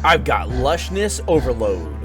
I've got lushness overload.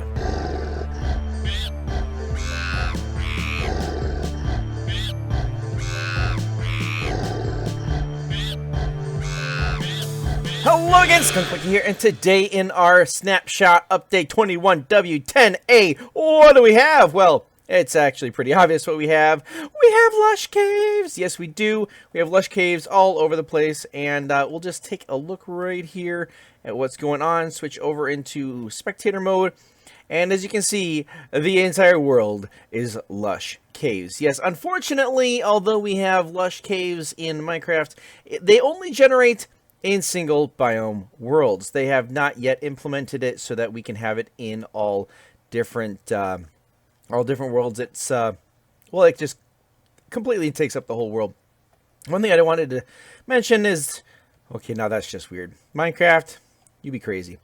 Hello again, skunkmunkee here, and today in our snapshot update 21W10A, what do we have? Well, it's actually pretty obvious what we have. We have Lush Caves. Yes, we do. We have Lush Caves all over the place, and we'll just take a look right here at what's going on. Switch over into spectator mode, and as you can see, the entire world is Lush Caves. Yes, unfortunately, although we have Lush Caves in Minecraft, they only generate in single biome worlds. They have not yet implemented it so that we can have it in all different worlds. It's well, it just completely takes up the whole world. One thing I wanted to mention is, okay, now that's just weird. Minecraft, you be crazy.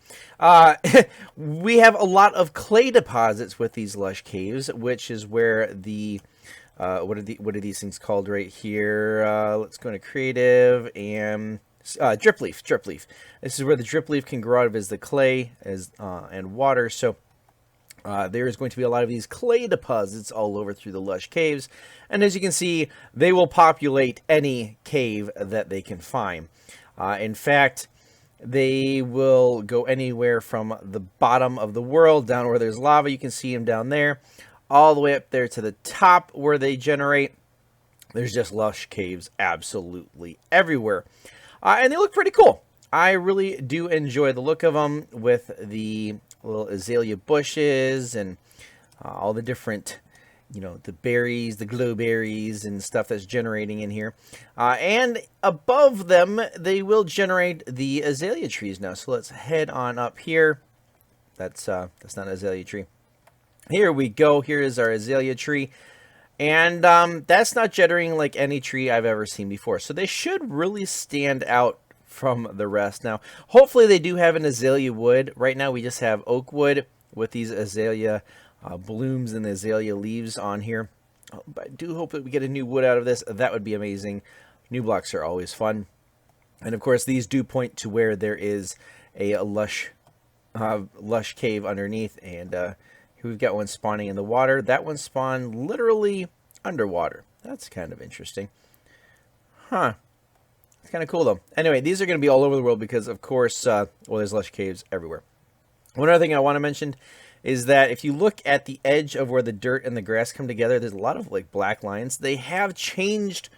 We have a lot of clay deposits with these Lush Caves, which is where the what are these things called right here? Let's go into creative and drip leaf. This is where the drip leaf can grow out of, is the clay and water. So there is going to be a lot of these clay deposits all over through the Lush Caves, and as you can see, they will populate any cave that they can find. In fact, they will go anywhere from the bottom of the world down where there's lava. You can see them down there, all the way up there to the top where they generate. There's just Lush Caves absolutely everywhere. And they look pretty cool. I really do enjoy the look of them with the little azalea bushes and all the different, the berries, the glow berries and stuff that's generating in here. And above them, they will generate the azalea trees now. So let's head on up here. That's not an azalea tree. Here we go. Here is our azalea tree. And that's not generating like any tree I've ever seen before. So they should really stand out from the rest. Now, hopefully they do have an azalea wood. Right now we just have oak wood with these azalea blooms and the azalea leaves on here. But I do hope that we get a new wood out of this. That would be amazing. New blocks are always fun. And of course, these do point to where there is a lush cave underneath. And we've got one spawning in the water. That one spawned literally underwater. That's kind of interesting. Huh. It's kind of cool, though. Anyway, these are going to be all over the world because, of course, well, there's Lush Caves everywhere. One other thing I want to mention is that if you look at the edge of where the dirt and the grass come together, there's a lot of, like, black lines. They have changed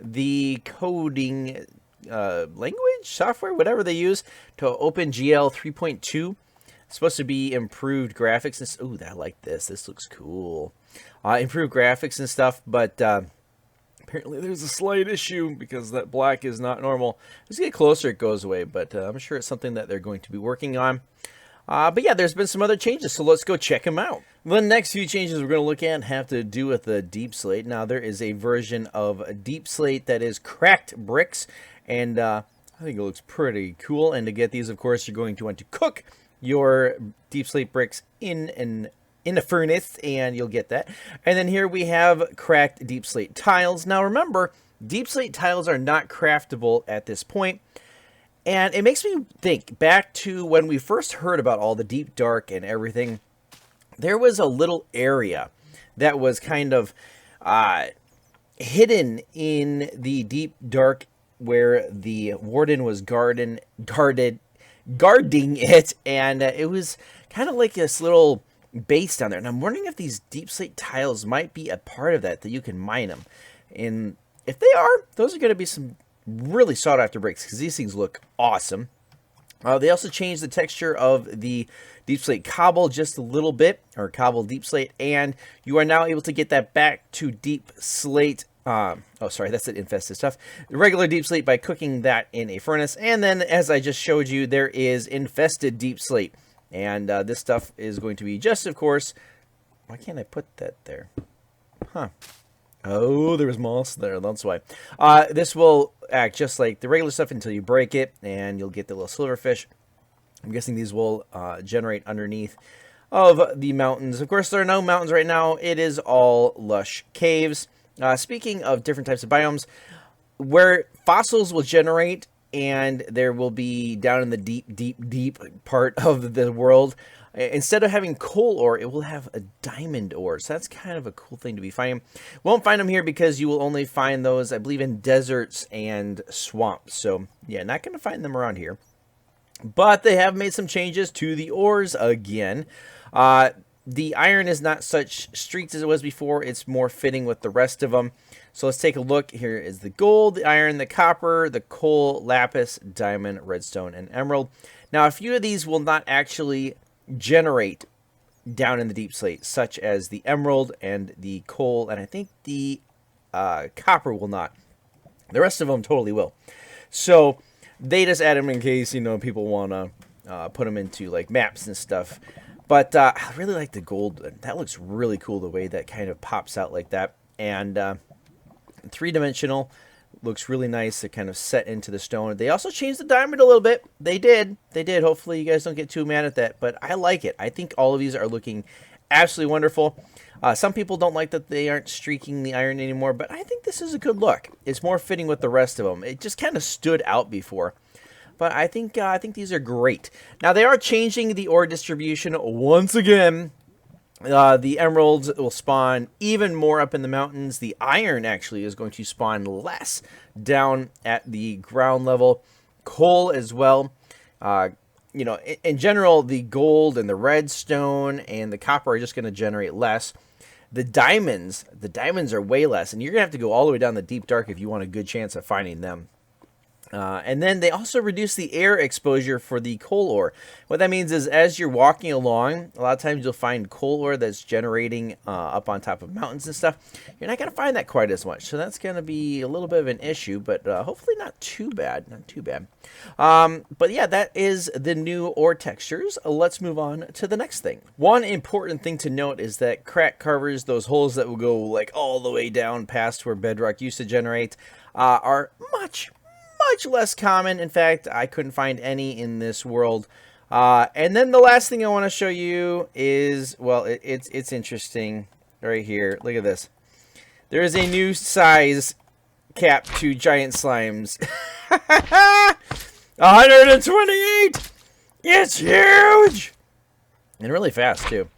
the coding language, software, whatever they use, to OpenGL 3.2. It's supposed to be improved graphics and ooh, I like this. This looks cool. Improved graphics and stuff, but apparently there's a slight issue because that black is not normal. As you get closer, it goes away, but I'm sure it's something that they're going to be working on. But yeah, there's been some other changes, so let's go check them out. The next few changes we're going to look at have to do with the Deep Slate. Now, there is a version of Deep Slate that is cracked bricks, and I think it looks pretty cool. And to get these, of course, you're going to want to cook your Deep Slate bricks in a furnace, and you'll get that. And then here we have cracked Deep Slate tiles. Now remember, Deep Slate tiles are not craftable at this point, and it makes me think back to when we first heard about all the deep dark and everything. There was a little area that was kind of hidden in the deep dark where the warden was guarding it, and it was kind of like this little base down there. And I'm wondering if these Deep Slate tiles might be a part of that you can mine them. And if they are, those are going to be some really sought after bricks because these things look awesome. They also changed the texture of the Deep Slate cobble just a little bit, or cobble Deep Slate, and you are now able to get that back to Deep Slate. Oh, sorry, that's the infested stuff. The regular Deep Slate by cooking that in a furnace. And then, as I just showed you, there is infested Deep Slate. And this stuff is going to be just, of course... Why can't I put that there? Huh. Oh, there was moss there. That's why. This will act just like the regular stuff until you break it. And you'll get the little silverfish. I'm guessing these will generate underneath of the mountains. Of course, there are no mountains right now. It is all Lush Caves. Speaking of different types of biomes, where fossils will generate and there will be down in the deep part of the world, instead of having coal ore, it will have a diamond ore. So that's kind of a cool thing to be finding. Won't find them here because you will only find those, I believe, in deserts and swamps. So yeah, not going to find them around here. But they have made some changes to the ores again. The iron is not such streaks as it was before. It's more fitting with the rest of them. So let's take a look. Here is the gold, the iron, the copper, the coal, lapis, diamond, redstone, and emerald. Now, a few of these will not actually generate down in the deep slate, such as the emerald and the coal, and I think the copper will not. The rest of them totally will. So they just add them in case, you know, people want to put them into like maps and stuff. But I really like the gold. That looks really cool, the way that kind of pops out like that. And three-dimensional, looks really nice. It kind of set into the stone. They also changed the diamond a little bit. They did. Hopefully you guys don't get too mad at that. But I like it. I think all of these are looking absolutely wonderful. Some people don't like that they aren't streaking the iron anymore, but I think this is a good look. It's more fitting with the rest of them. It just kind of stood out before. But I think these are great. Now, they are changing the ore distribution once again. The emeralds will spawn even more up in the mountains. The iron actually is going to spawn less down at the ground level. Coal as well. You know, in general, the gold and the redstone and the copper are just going to generate less. The diamonds are way less, and you're going to have to go all the way down the deep dark if you want a good chance of finding them. And then they also reduce the air exposure for the coal ore. What that means is as you're walking along, a lot of times you'll find coal ore that's generating up on top of mountains and stuff. You're not going to find that quite as much. So that's going to be a little bit of an issue, but hopefully not too bad. Not too bad. But yeah, that is the new ore textures. Let's move on to the next thing. One important thing to note is that crack carvers, those holes that will go like all the way down past where bedrock used to generate, are much less common. In fact, I couldn't find any in this world. And then the last thing I want to show you is, well, it's interesting right here. Look at this. There is a new size cap to giant slimes. 128! It's huge! And really fast, too.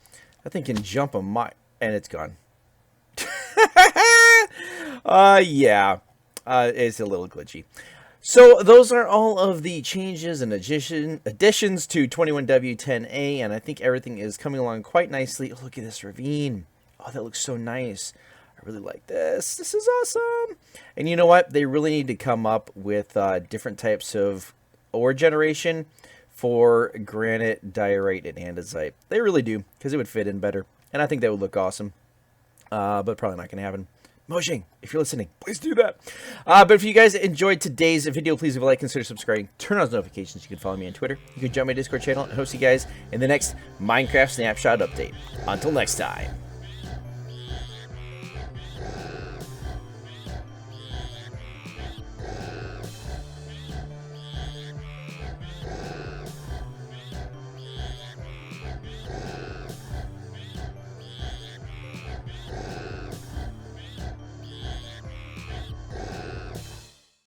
That thing can jump a mile, and it's gone. Yeah. It's a little glitchy. So those are all of the changes and additions to 21W10A, and I think everything is coming along quite nicely. Oh, look at this ravine. Oh, that looks so nice. I really like this. This is awesome. And you know what? They really need to come up with different types of ore generation for granite, diorite, and andesite. They really do, because it would fit in better. And I think that would look awesome. But probably not going to happen. Mojang, if you're listening, please do that. But if you guys enjoyed today's video, please leave a like, consider subscribing, turn on those notifications. You can follow me on Twitter. You can join my Discord channel, and host you guys in the next Minecraft Snapshot update. Until next time.